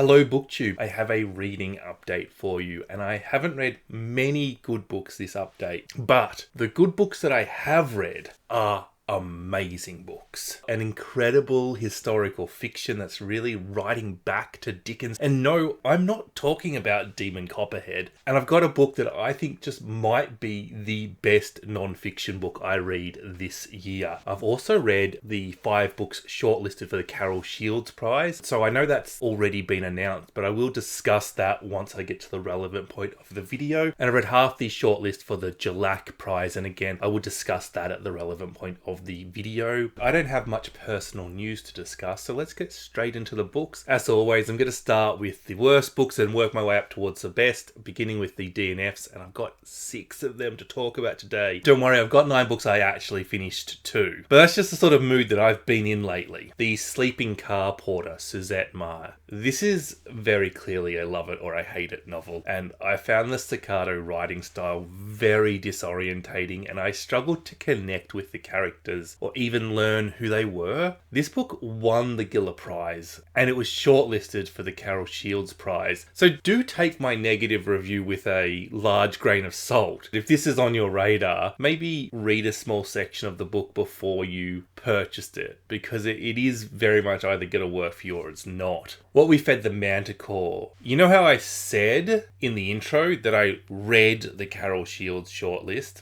Hello BookTube, I have a reading update for you, and I haven't read many good books this update, but the good books that I have read are amazing books. An incredible historical fiction that's really writing back to Dickens. And no, I'm not talking about Demon Copperhead. And I've got a book that I think just might be the best non-fiction book I read this year. I've also read the 5 books shortlisted for the Carol Shields Prize. So I know that's already been announced, but I will discuss that once I get to the relevant point of the video. And I read half the shortlist for the Gillac Prize. And again, I will discuss that at the relevant point of the video. I don't have much personal news to discuss, so let's get straight into the books. As always, I'm going to start with the worst books and work my way up towards the best, beginning with the DNFs, and I've got 6 of them to talk about today. Don't worry, I've got 9 books I actually finished too. But that's just the sort of mood that I've been in lately. The Sleeping Car Porter, Suzette Mayr. This is very clearly a love it or I hate it novel, and I found the staccato writing style very disorientating, and I struggled to connect with the characters or even learn who they were. This book won the Gillac Prize, and it was shortlisted for the Carol Shields Prize. So do take my negative review with a large grain of salt. If this is on your radar, maybe read a small section of the book before you purchased it, because it is very much either going to work for you or it's not. What we fed the Manticore. You know how I said in the intro that I read the Carol Shields shortlist?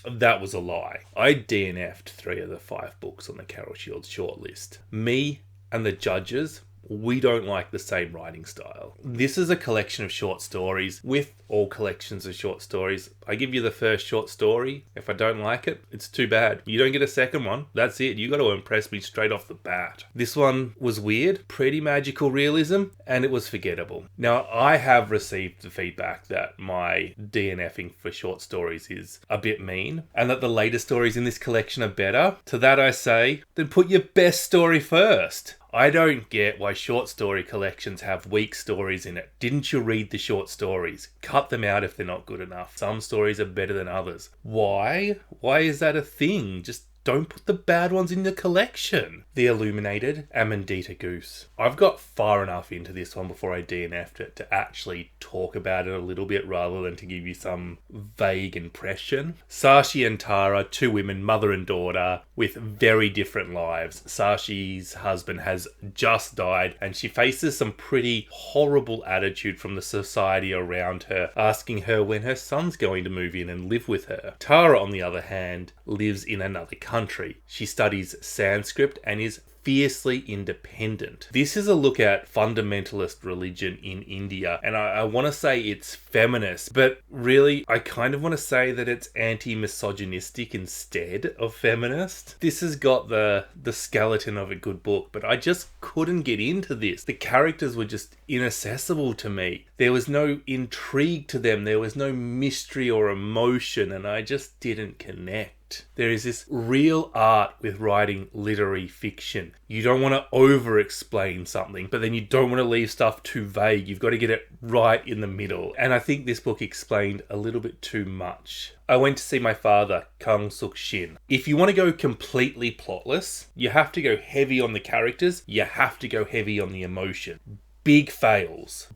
That was a lie. I DNF'd 3 of the 5 books on the Carol Shields shortlist. Me and the judges, we don't like the same writing style. This is a collection of short stories. With all collections of short stories, I give you the first short story. If I don't like it, it's too bad. You don't get a second one. That's it. You got to impress me straight off the bat. This one was weird, pretty magical realism, and it was forgettable. Now, I have received the feedback that my DNFing for short stories is a bit mean, and that the later stories in this collection are better. To that I say, then put your best story first. I don't get why short story collections have weak stories in it. Didn't you read the short stories? Cut them out if they're not good enough. Some stories are better than others. Why? Why is that a thing? Just don't put the bad ones in the collection. The Illuminated, Anindita Ghose. I've got far enough into this one before I DNF'd it to actually talk about it a little bit rather than to give you some vague impression. Sashi and Tara, 2 women, mother and daughter, with very different lives. Sashi's husband has just died, and she faces some pretty horrible attitude from the society around her, asking her when her son's going to move in and live with her. Tara, on the other hand, lives in another country. She studies Sanskrit and is fiercely independent. This is a look at fundamentalist religion in India, and I want to say it's feminist, but really I kind of want to say that it's anti-misogynistic instead of feminist. This has got the skeleton of a good book, but I just couldn't get into this. The characters were just inaccessible to me. There was no intrigue to them, there was no mystery or emotion, and I just didn't connect. There is this real art with writing literary fiction. You don't want to over-explain something, but then you don't want to leave stuff too vague. You've got to get it right in the middle. And I think this book explained a little bit too much. I went to see my father, Suk Shin. If you want to go completely plotless, you have to go heavy on the characters. You have to go heavy on the emotion. Big fails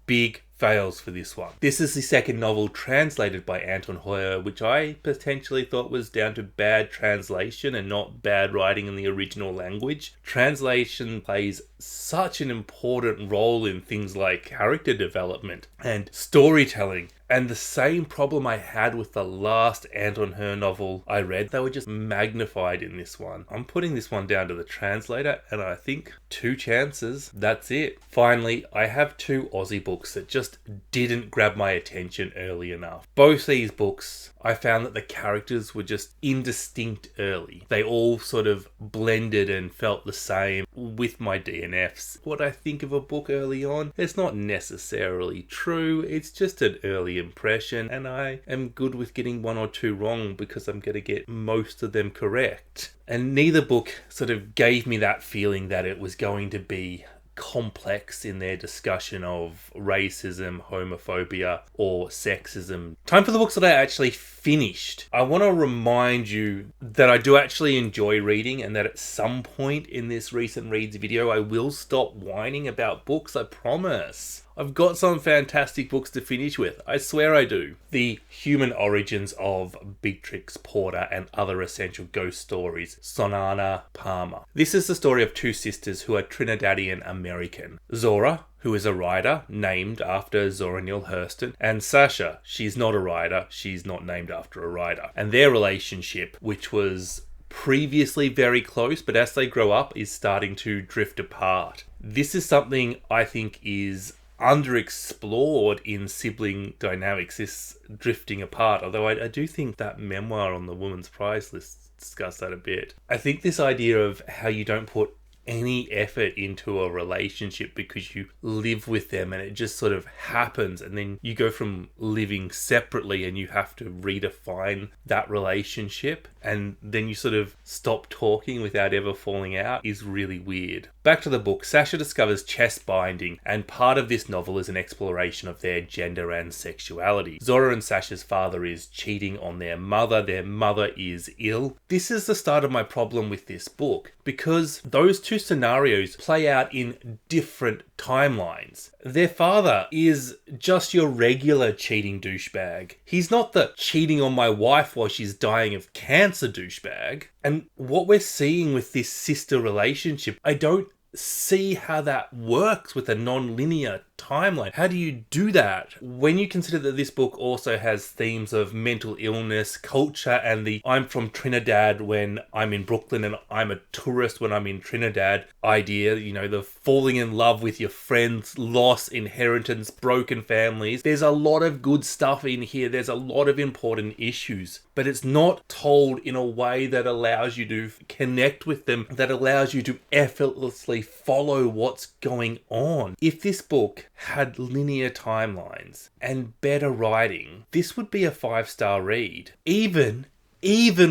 for this one. This is the second novel translated by Anton, which I potentially thought was down to bad translation and not bad writing in the original language. Translation plays such an important role in things like character development and storytelling. And the same problem I had with the last Anton novel I read, they were just magnified in this one. I'm putting this one down to the translator, and I think 2 chances, that's it. Finally, I have 2 Aussie books that just didn't grab my attention early enough. Both these books, I found that the characters were just indistinct early. They all sort of blended and felt the same with my DNFs. What I think of a book early on, it's not necessarily true. It's just an early impression, and I am good with getting 1 or 2 wrong because I'm going to get most of them correct. And neither book sort of gave me that feeling that it was going to be complex in their discussion of racism, homophobia, or sexism. Time for the books that I actually finished. I want to remind you that I do actually enjoy reading, and that at some point in this recent reads video I will stop whining about books, I promise. I've got some fantastic books to finish with. I swear I do. The Human Origins of Beatrice Porter and Other Essential Ghost Stories, Sonaya Palmer. This is the story of two sisters who are Trinidadian American. Zora, who is a writer named after Zora Neale Hurston, and Sasha, she's not a writer, she's not named after a writer. And their relationship, which was previously very close, but as they grow up is starting to drift apart. This is something I think is underexplored in Sibling Dynamics, this drifting apart, although I do think that memoir on the Women's Prize list discussed that a bit. I think this idea of how you don't put any effort into a relationship because you live with them and it just sort of happens, and then you go from living separately and you have to redefine that relationship, and then you sort of stop talking without ever falling out, is really weird. Back to the book. Sasha discovers chest binding, and part of this novel is an exploration of their gender and sexuality. Zora and Sasha's father is cheating on their mother. Their mother is ill. This is the start of my problem with this book, because those two scenarios play out in different timelines. Their father is just your regular cheating douchebag. He's not the cheating on my wife while she's dying of cancer douchebag. And what we're seeing with this sister relationship, I don't see how that works with a non-linear timeline. How do you do that when you consider that this book also has themes of mental illness, culture, and the I'm from Trinidad when I'm in Brooklyn and I'm a tourist when I'm in Trinidad idea, you know, the falling in love with your friends, loss, inheritance, broken families. There's a lot of good stuff in here. There's a lot of important issues, but it's not told in a way that allows you to connect with them, that allows you to effortlessly follow what's going on. If this book had linear timelines and better writing, this would be a 5-star read. Even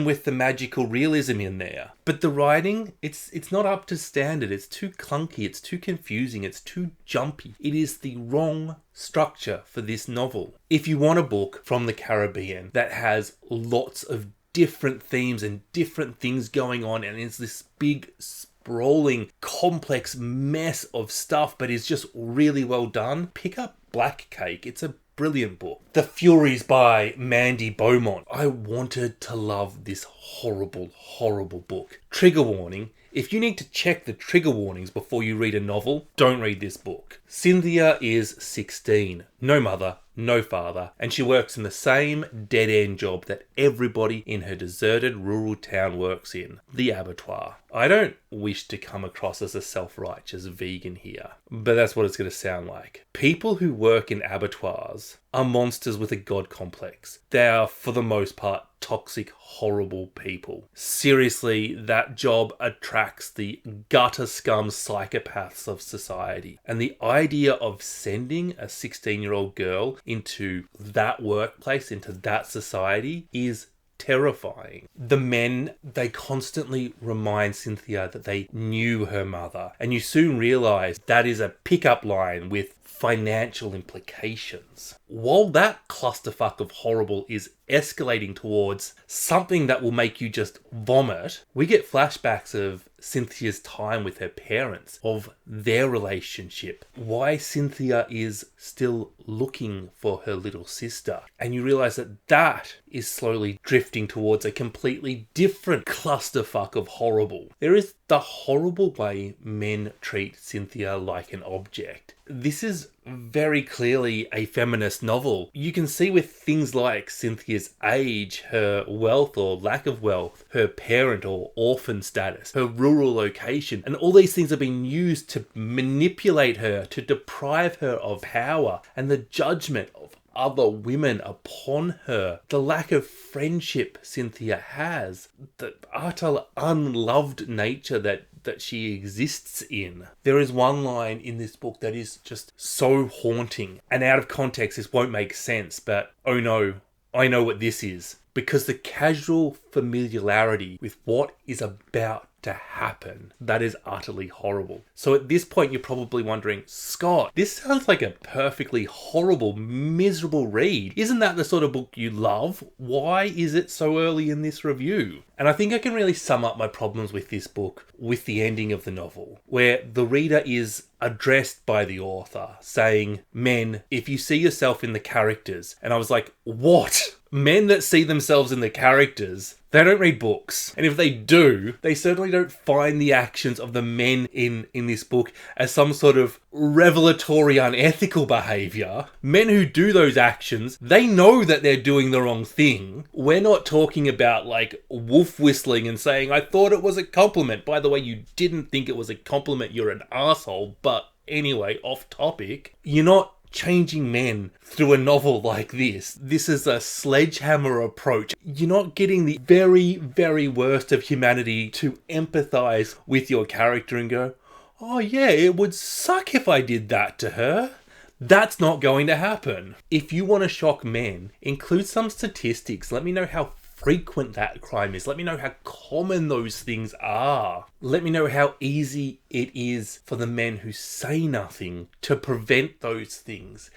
with the magical realism in there. But the writing, it's not up to standard. It's too clunky, it's too confusing, it's too jumpy. It is the wrong structure for this novel. If you want a book from the Caribbean that has lots of different themes and different things going on, and it's this big sprawling complex mess of stuff, but is just really well done, pick up Black Cake. It's a brilliant book. The Furies by Mandy Beaumont. I wanted to love this horrible, horrible book. Trigger warning. If you need to check the trigger warnings before you read a novel, don't read this book. Cynthia is 16. No mother, no father, and she works in the same dead-end job that everybody in her deserted rural town works in, the abattoir. I don't wish to come across as a self-righteous vegan here, but that's what it's going to sound like. People who work in abattoirs are monsters with a god complex. They are, for the most part, toxic, horrible people. Seriously, that job attracts the gutter scum psychopaths of society. And the idea of sending a 16-year-old girl into that workplace, into that society, is terrifying. The men, they constantly remind Cynthia that they knew her mother, and you soon realise that is a pickup line with financial implications. While that clusterfuck of horrible is escalating towards something that will make you just vomit, we get flashbacks of Cynthia's time with her parents, of their relationship, why Cynthia is still looking for her little sister. And you realise that that is slowly drifting towards a completely different clusterfuck of horrible. There is the horrible way men treat Cynthia like an object. This is very clearly a feminist novel. You can see with things like Cynthia's age, her wealth or lack of wealth, her parent or orphan status, her rural location, and all these things have been used to manipulate her, to deprive her of power, and the judgment of other women upon her, the lack of friendship Cynthia has, the utter unloved nature that she exists in. There is one line in this book that is just so haunting, and out of context this won't make sense, but oh no, I know what this is. Because the casual familiarity with what is about to happen. That is utterly horrible. So at this point, you're probably wondering, Scott, this sounds like a perfectly horrible, miserable read. Isn't that the sort of book you love? Why is it so early in this review? And I think I can really sum up my problems with this book with the ending of the novel, where the reader is addressed by the author saying, men, if you see yourself in the characters. And I was like, what? Men that see themselves in the characters, they don't read books. And if they do, they certainly don't find the actions of the men in this book as some sort of revelatory unethical behaviour. Men who do those actions, they know that they're doing the wrong thing. We're not talking about like wolf whistling and saying, I thought it was a compliment. By the way, you didn't think it was a compliment, you're an asshole. But anyway, off topic, you're not changing men through a novel like this. This is a sledgehammer approach. You're not getting the very, very worst of humanity to empathize with your character and go, oh yeah, it would suck if I did that to her. That's not going to happen. If you want to shock men, include some statistics. Let me know how frequent that crime is. Let me know how common those things are. Let me know how easy it is for the men who say nothing to prevent those things.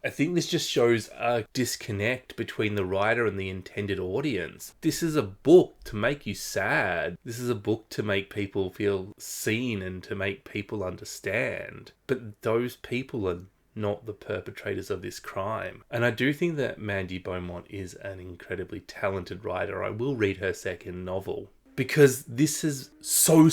I think this just shows a disconnect between the writer and the intended audience. This is a book to make you sad. This is a book to make people feel seen and to make people understand. But those people are not the perpetrators of this crime. And I do think that Mandy Beaumont is an incredibly talented writer. I will read her second novel because this is so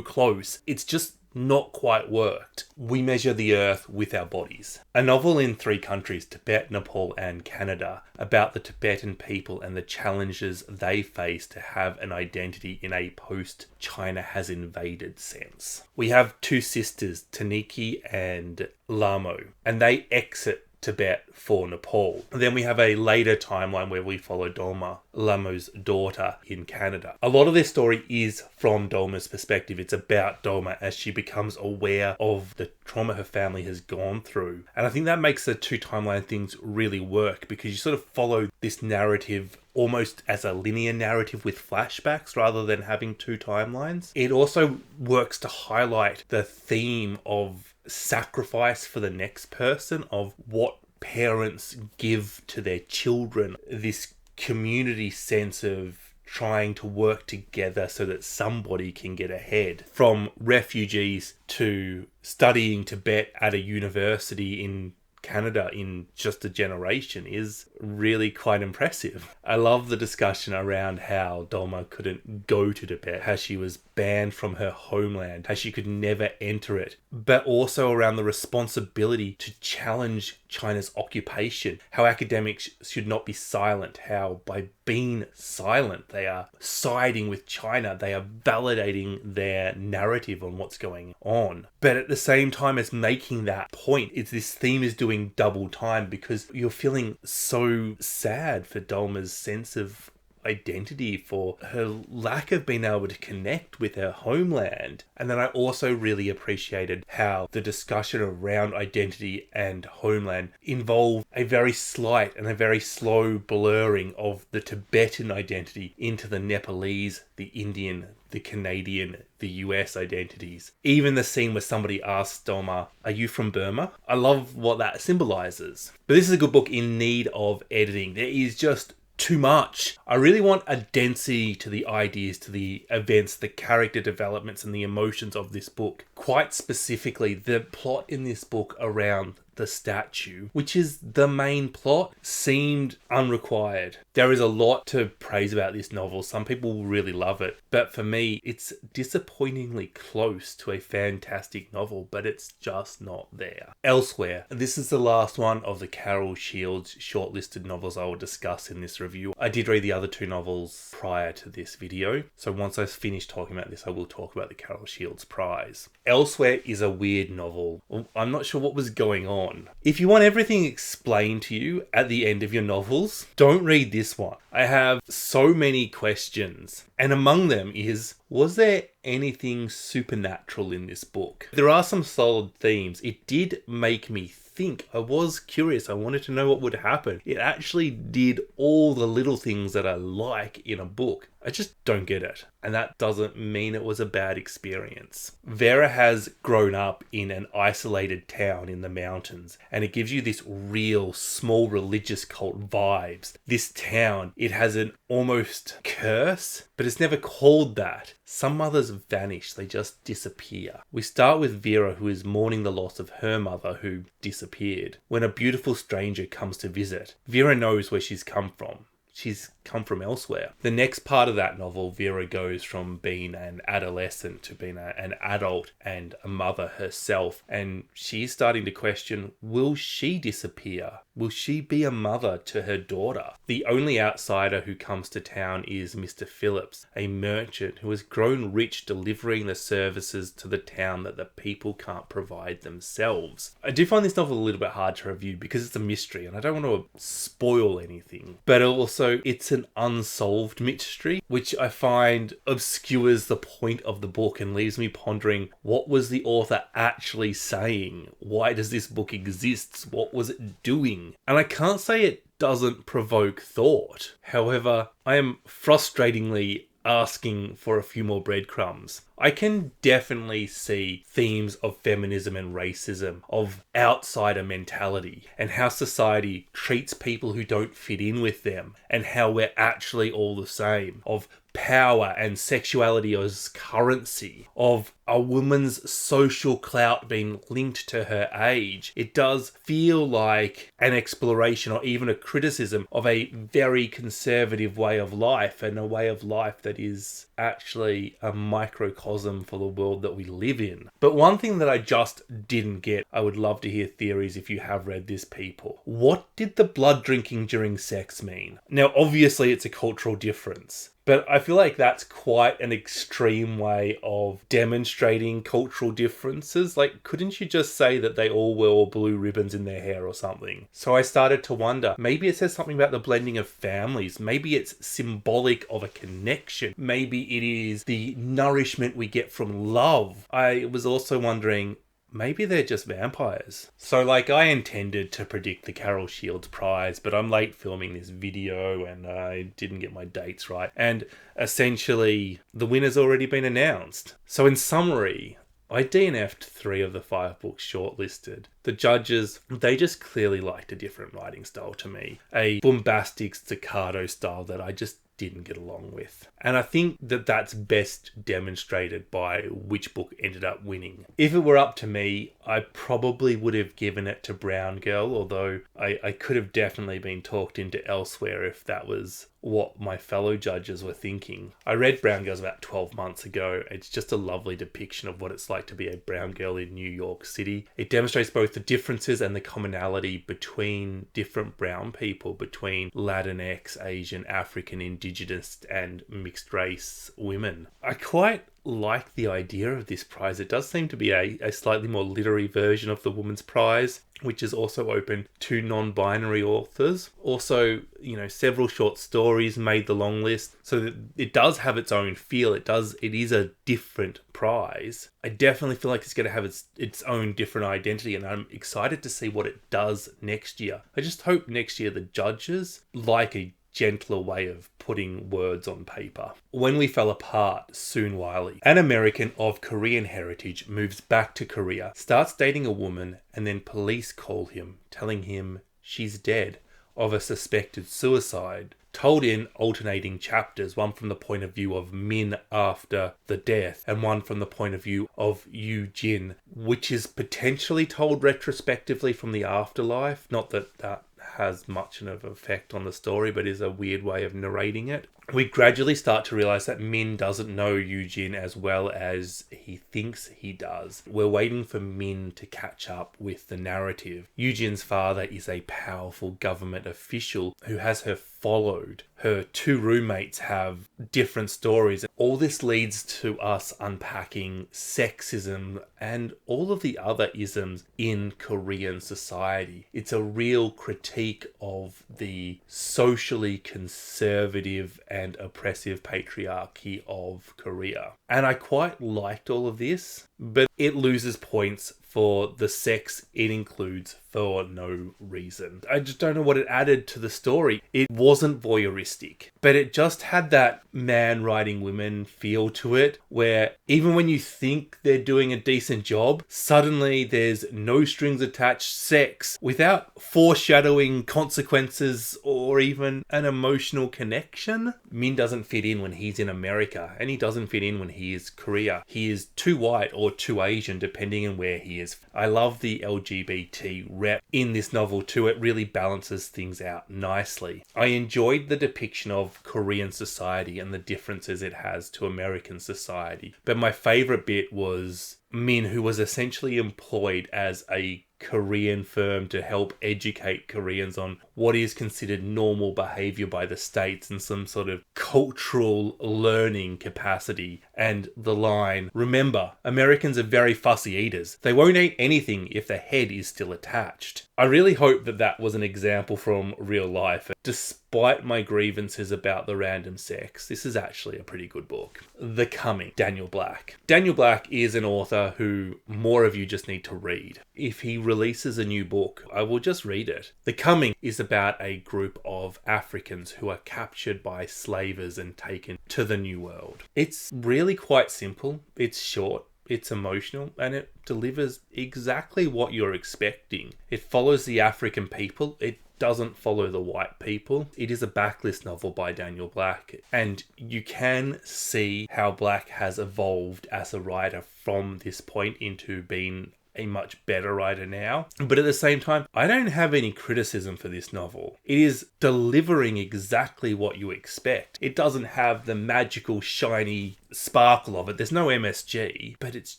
close. It's just not quite worked. We measure the earth with our bodies. A novel in 3 countries, Tibet, Nepal and Canada, about the Tibetan people and the challenges they face to have an identity in a post-China has invaded sense. We have 2 sisters, Taniki and Lamo, and they exit Tibet for Nepal. And then we have a later timeline where we follow Dolma, Lamo's daughter, in Canada. A lot of this story is from Dolma's perspective. It's about Dolma as she becomes aware of the trauma her family has gone through. And I think that makes the 2 timeline things really work because you sort of follow this narrative almost as a linear narrative with flashbacks rather than having 2 timelines. It also works to highlight the theme of sacrifice for the next person, of what parents give to their children, this community sense of trying to work together so that somebody can get ahead. From refugees to studying Tibet at a university in Canada in just a generation is really quite impressive. I love the discussion around how Dolma couldn't go to Tibet, how she was banned from her homeland, how she could never enter it, but also around the responsibility to challenge China's occupation, how academics should not be silent, how by being silent they are siding with China, they are validating their narrative on what's going on. But at the same time as making that point, it's this theme is doing double time because you're feeling so sad for Dolma's sense of identity, for her lack of being able to connect with her homeland. And then I also really appreciated how the discussion around identity and homeland involved a very slight and a very slow blurring of the Tibetan identity into the Nepalese, the Indian, the Canadian, the US identities. Even the scene where somebody asks Dolma, are you from Burma? I love what that symbolizes. But this is a good book in need of editing. There is just too much. I really want a density to the ideas, to the events, the character developments and the emotions of this book. Quite specifically, the plot in this book around the statue, which is the main plot, seemed unrequired. There is a lot to praise about this novel. Some people will really love it, but for me, it's disappointingly close to a fantastic novel, but it's just not there. Elsewhere, this is the last one of the Carol Shields shortlisted novels I will discuss in this review. I did read the other 2 novels prior to this video, so once I finish talking about this, I will talk about the Carol Shields Prize. Elsewhere is a weird novel. I'm not sure what was going on. If you want everything explained to you at the end of your novels, don't read this one. I have so many questions And among them is, was there anything supernatural in this book? There are some solid themes. It did make me think. I was curious. I wanted to know what would happen. It actually did all the little things that I like in a book. I just don't get it. And that doesn't mean it was a bad experience. Vera has grown up in an isolated town in the mountains, and it gives you this real small religious cult vibes. This town, it has an almost curse, but it's never called that. Some mothers vanish, they just disappear. We start with Vera, who is mourning the loss of her mother who disappeared, when a beautiful stranger comes to visit. Vera knows where she's come from. She's come from elsewhere. The next part of that novel, Vera goes from being an adolescent to being an adult and a mother herself. And she's starting to question, will she disappear? Will she be a mother to her daughter? The only outsider who comes to town is Mr. Phillips, a merchant who has grown rich delivering the services to the town that the people can't provide themselves. I do find this novel a little bit hard to review because it's a mystery and I don't want to spoil anything. But also, it's an unsolved mystery, which I find obscures the point of the book and leaves me pondering, what was the author actually saying? Why does this book exist? What was it doing? And I can't say it doesn't provoke thought. However, I am frustratingly asking for a few more breadcrumbs. I can definitely see themes of feminism and racism, of outsider mentality, and how society treats people who don't fit in with them, and how we're actually all the same, of power and sexuality as currency, of a woman's social clout being linked to her age. It does feel like an exploration or even a criticism of a very conservative way of life, and a way of life that is actually a microcosm for the world that we live in. But one thing that I just didn't get, I would love to hear theories if you have read this, people. What did the blood drinking during sex mean? Now, obviously it's a cultural difference, but I feel like that's quite an extreme way of demonstrating cultural differences. Like, couldn't you just say that they all wore blue ribbons in their hair or something? So I started to wonder, maybe it says something about the blending of families. Maybe it's symbolic of a connection. Maybe it is the nourishment we get from love. I was also wondering, maybe they're just vampires. So I intended to predict the Carol Shields Prize, but I'm late filming this video and I didn't get my dates right. And essentially, the winner's already been announced. So in summary, I DNF'd 3 of the 5 books shortlisted. The judges, they just clearly liked a different writing style to me. A bombastic staccato style that I just didn't get along with. And I think that that's best demonstrated by which book ended up winning. If it were up to me, I probably would have given it to Brown Girl, although I could have definitely been talked into Elsewhere if that was what my fellow judges were thinking. I read Brown Girls about 12 months ago. It's just a lovely depiction of what it's like to be a brown girl in New York City. It demonstrates both the differences and the commonality between different brown people, between Latinx, Asian, African, Indigenous, and mixed race women. I quite like the idea of this prize. It does seem to be a slightly more literary version of the Woman's Prize, which is also open to non-binary authors. Also, several short stories made the long list, so that it does have its own feel. It is a different prize. I definitely feel like it's going to have its own different identity, and I'm excited to see what it does next year. I just hope next year the judges like a gentler way of putting words on paper. When We Fell Apart, Soon Wiley, an American of Korean heritage, moves back to Korea, starts dating a woman, and then police call him, telling him she's dead of a suspected suicide, told in alternating chapters, one from the point of view of Min after the death, and one from the point of view of Yoo Jin, which is potentially told retrospectively from the afterlife. Not that that has much of an effect on the story, but is a weird way of narrating it. We gradually start to realise that Min doesn't know Eugene as well as he thinks he does. We're waiting for Min to catch up with the narrative. Eugene's father is a powerful government official who has her followed. Her 2 roommates have different stories. All this leads to us unpacking sexism and all of the other isms in Korean society. It's a real critique of the socially conservative and oppressive patriarchy of Korea. And I quite liked all of this, but it loses points for the sex it includes for no reason. I just don't know what it added to the story. It wasn't voyeuristic, but it just had that man writing women feel to it, where even when you think they're doing a decent job, suddenly there's no strings attached sex without foreshadowing consequences or even an emotional connection. Min doesn't fit in when he's in America, and he doesn't fit in when he is Korea. He is too white or too Asian, depending on where he is. I love the LGBT rep in this novel too. It really balances things out nicely. I enjoyed the depiction of Korean society and the differences it has to American society. But my favourite bit was Min, who was essentially employed as a Korean firm to help educate Koreans on what is considered normal behaviour by the States and some sort of cultural learning capacity. And the line, "Remember, Americans are very fussy eaters. They won't eat anything if the head is still attached." I really hope that that was an example from real life. Despite my grievances about the random sex, this is actually a pretty good book. The Coming, Daniel Black. Daniel Black is an author who more of you just need to read. If he releases a new book, I will just read it. The Coming is about a group of Africans who are captured by slavers and taken to the New World. It's really quite simple. It's short. It's emotional, and it delivers exactly what you're expecting. It follows the African people. It doesn't follow the white people. It is a backlist novel by Daniel Black, and you can see how Black has evolved as a writer from this point into being a much better writer now. But at the same time, I don't have any criticism for this novel. It is delivering exactly what you expect. It doesn't have the magical, shiny sparkle of it. There's no MSG, but it's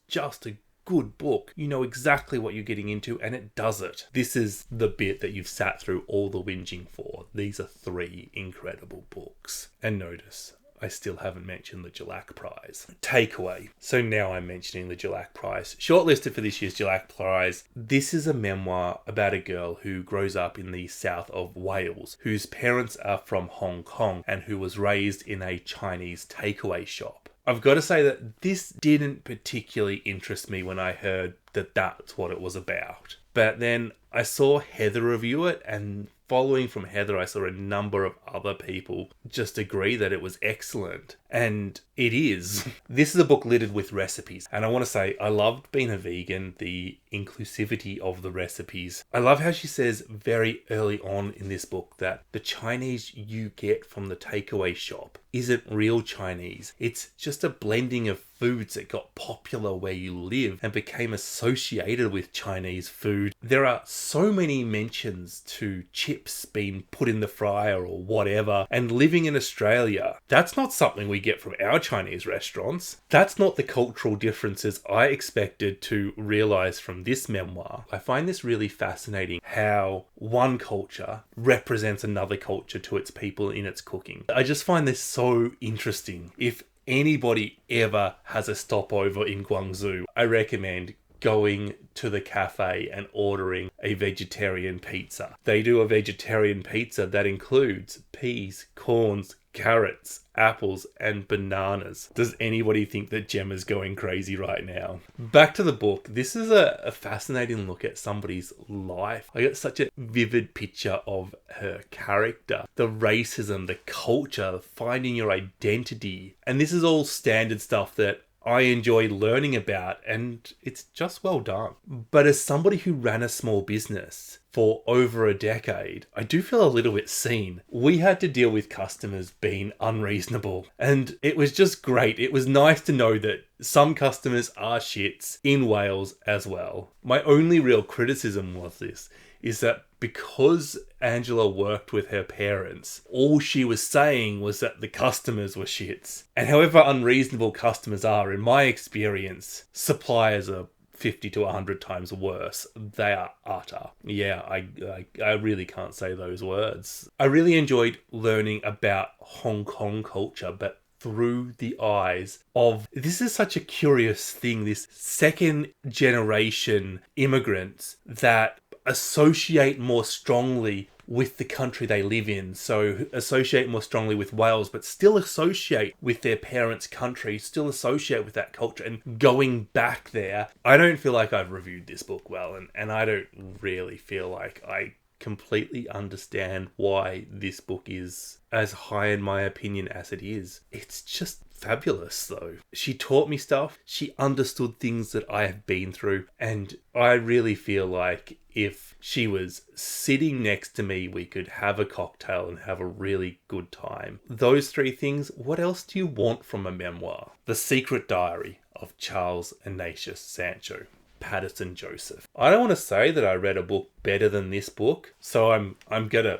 just a good book. You know exactly what you're getting into, and it does it. This is the bit that you've sat through all the whinging for. These are 3 incredible books. And notice, I still haven't mentioned the Gillac Prize. Takeaway. So now I'm mentioning the Gillac Prize. Shortlisted for this year's Gillac Prize. This is a memoir about a girl who grows up in the south of Wales, whose parents are from Hong Kong and who was raised in a Chinese takeaway shop. I've got to say that this didn't particularly interest me when I heard that that's what it was about. But then I saw Heather review it, and following from Heather, I saw a number of other people just agree that it was excellent. And it is. This is a book littered with recipes. And I want to say, I loved being a vegan, the inclusivity of the recipes. I love how she says very early on in this book that the Chinese you get from the takeaway shop isn't real Chinese. It's just a blending of foods that got popular where you live and became associated with Chinese food. There are so many mentions to chips being put in the fryer or whatever. And living in Australia, that's not something we get from our Chinese restaurants. That's not the cultural differences I expected to realize from this memoir. I find this really fascinating, how one culture represents another culture to its people in its cooking. I just find this so interesting. If anybody ever has a stopover in Guangzhou, I recommend going to the cafe and ordering a vegetarian pizza. They do a vegetarian pizza that includes peas, corns, carrots, apples, and bananas. Does anybody think that Gemma's going crazy right now? Back to the book. This is a fascinating look at somebody's life. I get such a vivid picture of her character, the racism, the culture, finding your identity. And this is all standard stuff that I enjoy learning about, and it's just well done. But as somebody who ran a small business for over a decade, I do feel a little bit seen. We had to deal with customers being unreasonable, and it was just great. It was nice to know that some customers are shits in Wales as well. My only real criticism was this, is that because Angela worked with her parents, all she was saying was that the customers were shits. And however unreasonable customers are, in my experience, suppliers are 50 to 100 times worse. They are utter. Yeah, I really can't say those words. I really enjoyed learning about Hong Kong culture, but through the eyes of, this is such a curious thing, this second generation immigrants that associate more strongly with the country they live in. So associate more strongly with Wales, but still associate with their parents' country, still associate with that culture, and going back there. I don't feel like I've reviewed this book well, and I don't really feel like I completely understand why this book is as high in my opinion as it is. It's just fabulous though. She taught me stuff. She understood things that I have been through. And I really feel like if she was sitting next to me, we could have a cocktail and have a really good time. Those three things, what else do you want from a memoir? The Secret Diary of Charles Ignatius Sancho. Paterson Joseph. I don't want to say that I read a book better than this book, so I'm gonna,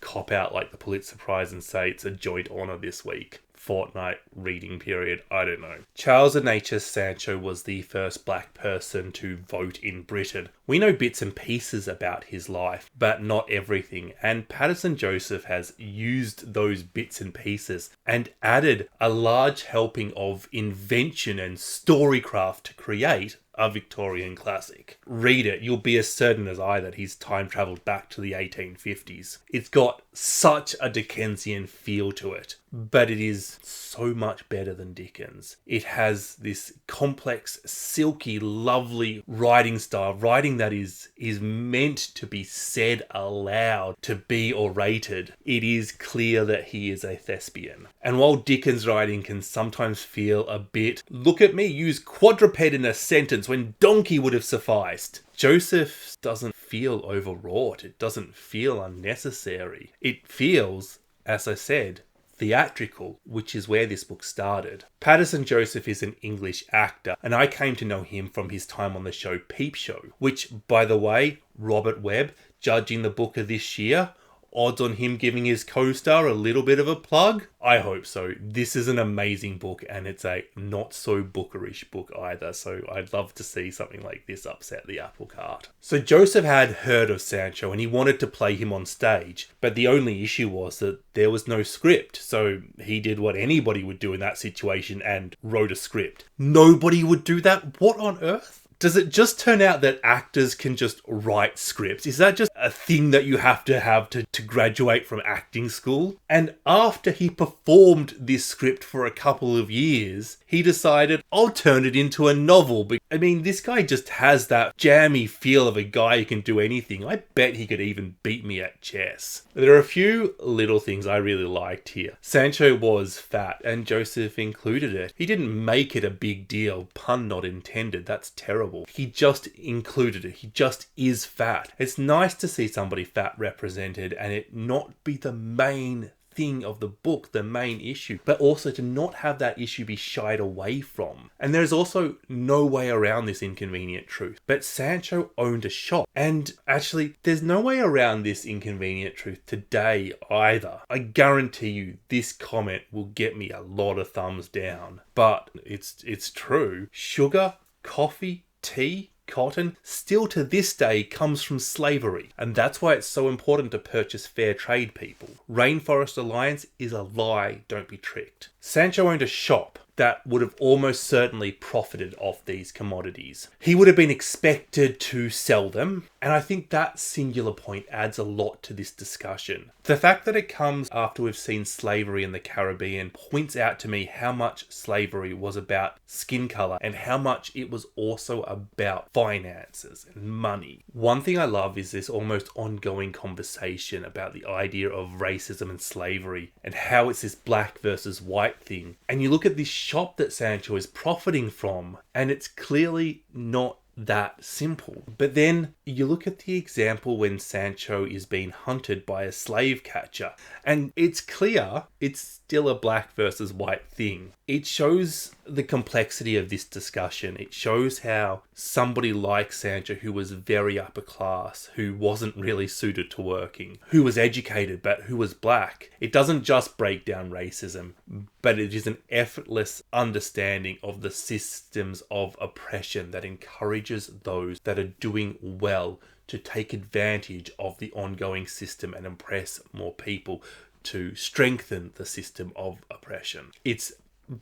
cop out like the Pulitzer Prize and say it's a joint honor this week. Fortnight reading period, I don't know. Charles Ignatius Sancho was the first black person to vote in Britain. We know bits and pieces about his life, but not everything, and Paterson Joseph has used those bits and pieces and added a large helping of invention and storycraft to create a Victorian classic. Read it, you'll be as certain as I that he's time travelled back to the 1850s. It's got such a Dickensian feel to it, but it is so much better than Dickens. It has this complex, silky, lovely writing style, writing that is meant to be said aloud, to be orated. It is clear that he is a thespian. And while Dickens' writing can sometimes feel a bit, look at me, use quadruped in a sentence when donkey would have sufficed, Joseph doesn't feel overwrought. It doesn't feel unnecessary. It feels, as I said, theatrical, which is where this book started. Paterson Joseph is an English actor, and I came to know him from his time on the show Peep Show, which, by the way, Robert Webb, judging the book of this year, odds on him giving his co-star a little bit of a plug? I hope so. This is an amazing book, and it's a not so bookerish book either, so I'd love to see something like this upset the apple cart. So Joseph had heard of Sancho and he wanted to play him on stage, but the only issue was that there was no script, so he did what anybody would do in that situation and wrote a script. Nobody would do that? What on earth? Does it just turn out that actors can just write scripts? Is that just a thing that you have to graduate from acting school? And after he performed this script for a couple of years, he decided, I'll turn it into a novel. I mean, this guy just has that jammy feel of a guy who can do anything. I bet he could even beat me at chess. There are a few little things I really liked here. Sancho was fat, and Joseph included it. He didn't make it a big deal, pun not intended. That's terrible. He just included it. He just is fat. It's nice to see somebody fat represented and it not be the main thing of the book, the main issue, but also to not have that issue be shied away from. And there's also no way around this inconvenient truth. But Sancho owned a shop, and actually there's no way around this inconvenient truth today either. I guarantee you this comment will get me a lot of thumbs down, but it's true. Sugar, coffee, tea, cotton, still to this day comes from slavery. And that's why it's so important to purchase fair trade, people. Rainforest Alliance is a lie, don't be tricked. Sancho owned a shop that would have almost certainly profited off these commodities. He would have been expected to sell them, and I think that singular point adds a lot to this discussion. The fact that it comes after we've seen slavery in the Caribbean points out to me how much slavery was about skin colour and how much it was also about finances and money. One thing I love is this almost ongoing conversation about the idea of racism and slavery and how it's this black versus white thing. And you look at this shop that Sancho is profiting from, and it's clearly not that simple. But then you look at the example when Sancho is being hunted by a slave catcher, and it's clear it's still a black versus white thing. It shows the complexity of this discussion. It shows how somebody like Sancho, who was very upper class, who wasn't really suited to working, who was educated but who was black, it doesn't just break down racism, but it is an effortless understanding of the systems of oppression that encourage encourages those that are doing well to take advantage of the ongoing system and impress more people to strengthen the system of oppression. It's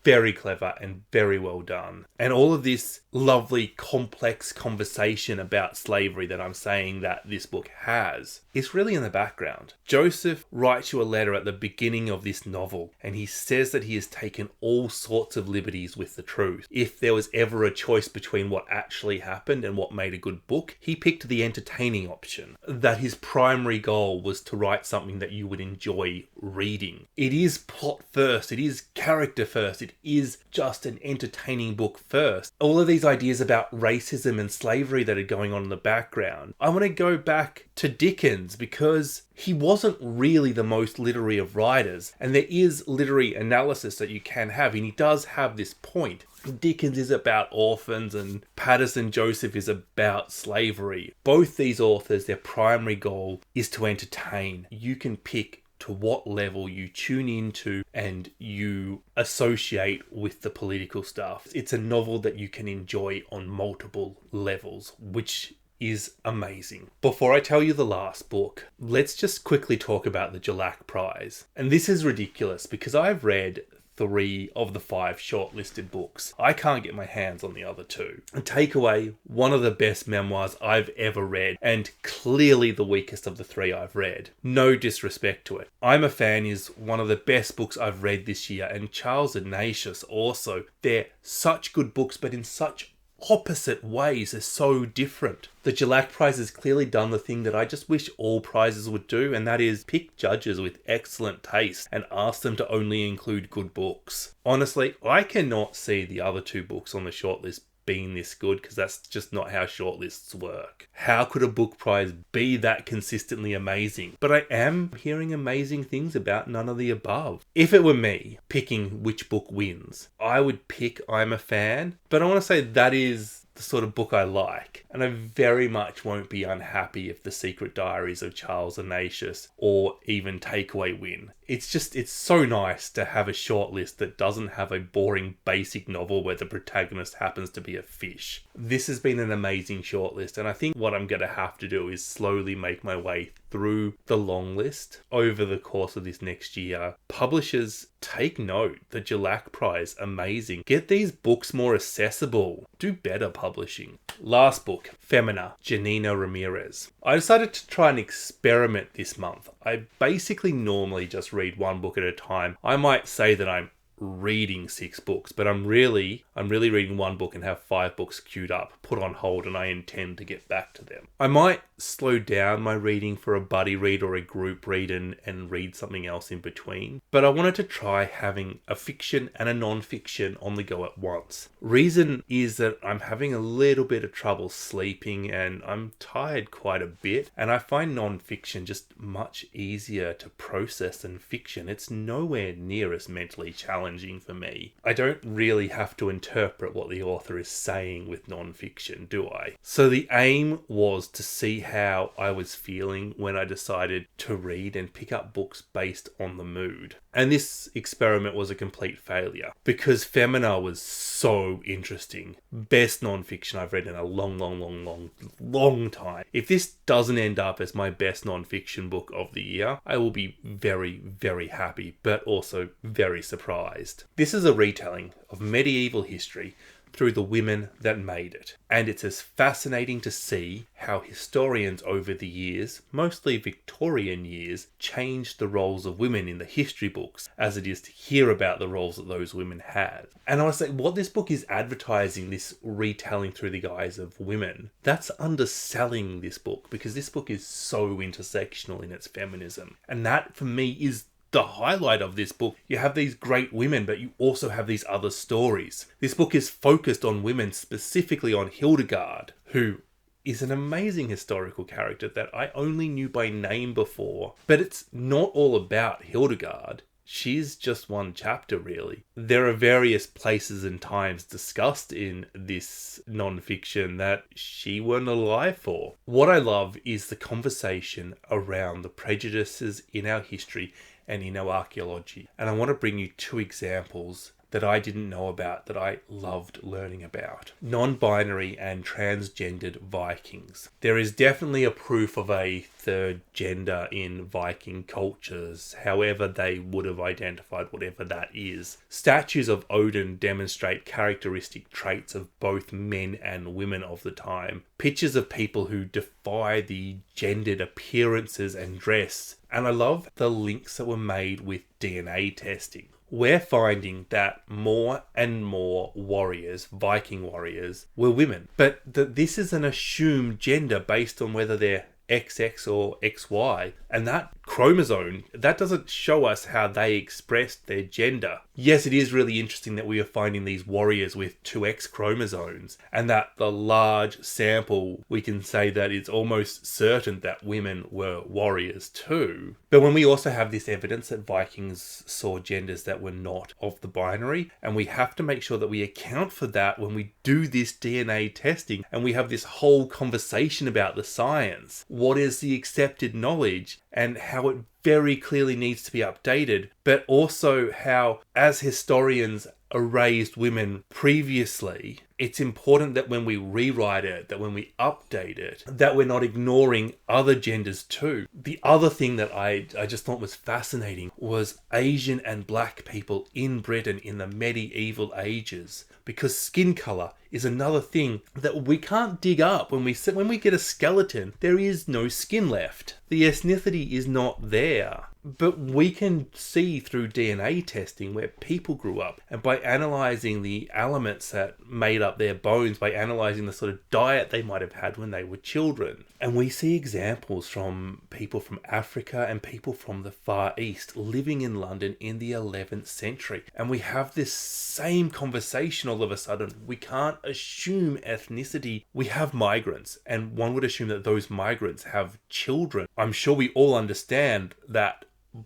very clever and very well done. And all of this lovely, complex conversation about slavery that I'm saying that this book has is really in the background. Joseph writes you a letter at the beginning of this novel, and he says that he has taken all sorts of liberties with the truth. If there was ever a choice between what actually happened and what made a good book, he picked the entertaining option. That his primary goal was to write something that you would enjoy reading. It is plot first, it is character first, it is just an entertaining book first. All of these ideas about racism and slavery that are going on in the background, I want to go back to Dickens because he wasn't really the most literary of writers, and there is literary analysis that you can have, and he does have this point. Dickens is about orphans and Paterson Joseph is about slavery. Both these authors, their primary goal is to entertain. You can pick to what level you tune into and you associate with the political stuff. It's a novel that you can enjoy on multiple levels, which is amazing. Before I tell you the last book, let's just quickly talk about the Gillac Prize. And this is ridiculous because I've read 3 of the 5 shortlisted books. I can't get my hands on the other 2. And Takeaway, one of the best memoirs I've ever read, and clearly the weakest of the 3 I've read. No disrespect to it. I'm a Fan is one of the best books I've read this year, and Charles Ignatius also. They're such good books, but in such opposite ways. Are so different. The Gillac Prize has clearly done the thing that I just wish all prizes would do, and that is pick judges with excellent taste and ask them to only include good books. Honestly, I cannot see the other 2 books on the shortlist being this good because that's just not how shortlists work. How could a book prize be that consistently amazing? But I am hearing amazing things about none of the above. If it were me picking which book wins, I would pick I'm a Fan, but I want to say that is the sort of book I like, and I very much won't be unhappy if The Secret Diaries of Charles Ignatius or even Takeaway win. It's so nice to have a shortlist that doesn't have a boring basic novel where the protagonist happens to be a fish. This has been an amazing shortlist, and I think what I'm going to have to do is slowly make my way through the long list over the course of this next year. Publishers, take note. The Gillac Prize, amazing. Get these books more accessible. Do better publishing. Last book, Femina, Janina Ramirez. I decided to try an experiment this month. I basically normally just read 1 book at a time. I might say that I'm reading 6 books, but I'm really reading 1 book and have 5 books queued up, put on hold, and I intend to get back to them. I might slow down my reading for a buddy read or a group read and read something else in between, but I wanted to try having a fiction and a non-fiction on the go at once. Reason is that I'm having a little bit of trouble sleeping and I'm tired quite a bit, and I find non-fiction just much easier to process than fiction. It's nowhere near as mentally challenging for me. I don't really have to interpret what the author is saying with non-fiction, do I? So the aim was to see how I was feeling when I decided to read and pick up books based on the mood. And this experiment was a complete failure because Femina was so interesting. Best non-fiction I've read in a long time. If this doesn't end up as my best non-fiction book of the year, I will be very, very happy, but also very surprised. This is a retelling of medieval history through the women that made it. And it's as fascinating to see how historians over the years, mostly Victorian years, changed the roles of women in the history books as it is to hear about the roles that those women had. And I want to say, what this book is advertising, this retelling through the eyes of women, that's underselling this book because this book is so intersectional in its feminism. And that, for me, is the highlight of this book. You have these great women, but you also have these other stories. This book is focused on women, specifically on Hildegard, who is an amazing historical character that I only knew by name before. But it's not all about Hildegard. She's just one chapter, really. There are various places and times discussed in this non-fiction that she weren't alive for. What I love is the conversation around the prejudices in our history and in our archaeology. And I want to bring you 2 examples that I didn't know about that I loved learning about. Non-binary and transgendered Vikings. There is definitely a proof of a third gender in Viking cultures, however they would have identified whatever that is. Statues of Odin demonstrate characteristic traits of both men and women of the time. Pictures of people who defy the gendered appearances and dress. And I love the links that were made with DNA testing. We're finding that more and more warriors, Viking warriors, were women. But this is an assumed gender based on whether they're XX or XY. And that chromosome, that doesn't show us how they expressed their gender. Yes, it is really interesting that we are finding these warriors with 2X chromosomes, and that the large sample, we can say that it's almost certain that women were warriors too. But when we also have this evidence that Vikings saw genders that were not of the binary, and we have to make sure that we account for that when we do this DNA testing, and we have this whole conversation about the science. What is the accepted knowledge, and how it very clearly needs to be updated, but also how, as historians erased women previously, it's important that when we rewrite it, that when we update it, that we're not ignoring other genders too. The other thing that I just thought was fascinating was Asian and black people in Britain in the medieval ages, because skin colour is another thing that we can't dig up. When we get a skeleton, there is no skin left. The ethnicity is not there. But we can see through DNA testing where people grew up, and by analysing the elements that made up their bones, by analysing the sort of diet they might have had when they were children. And we see examples from people from Africa and people from the Far East living in London in the 11th century. And we have this same conversation all of a sudden. We can't assume ethnicity. We have migrants, and one would assume that those migrants have children. I'm sure we all understand that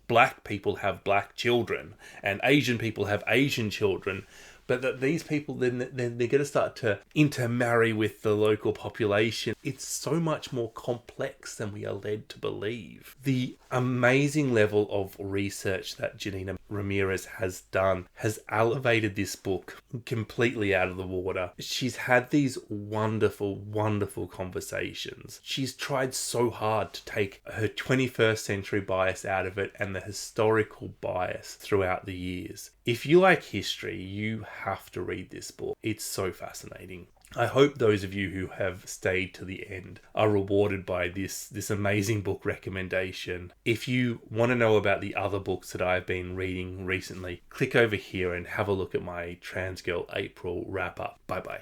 black people have black children and Asian people have Asian children, but that these people then they're going to start to intermarry with the local population. It's so much more complex than we are led to believe. The amazing level of research that Janina Ramirez has done has elevated this book completely out of the water. She's had these wonderful, wonderful conversations. She's tried so hard to take her 21st century bias out of it and the historical bias throughout the years. If you like history, you have to read this book. It's so fascinating. I hope those of you who have stayed to the end are rewarded by this amazing book recommendation. If you want to know about the other books that I've been reading recently, click over here and have a look at my Trans Girl April wrap up. Bye bye.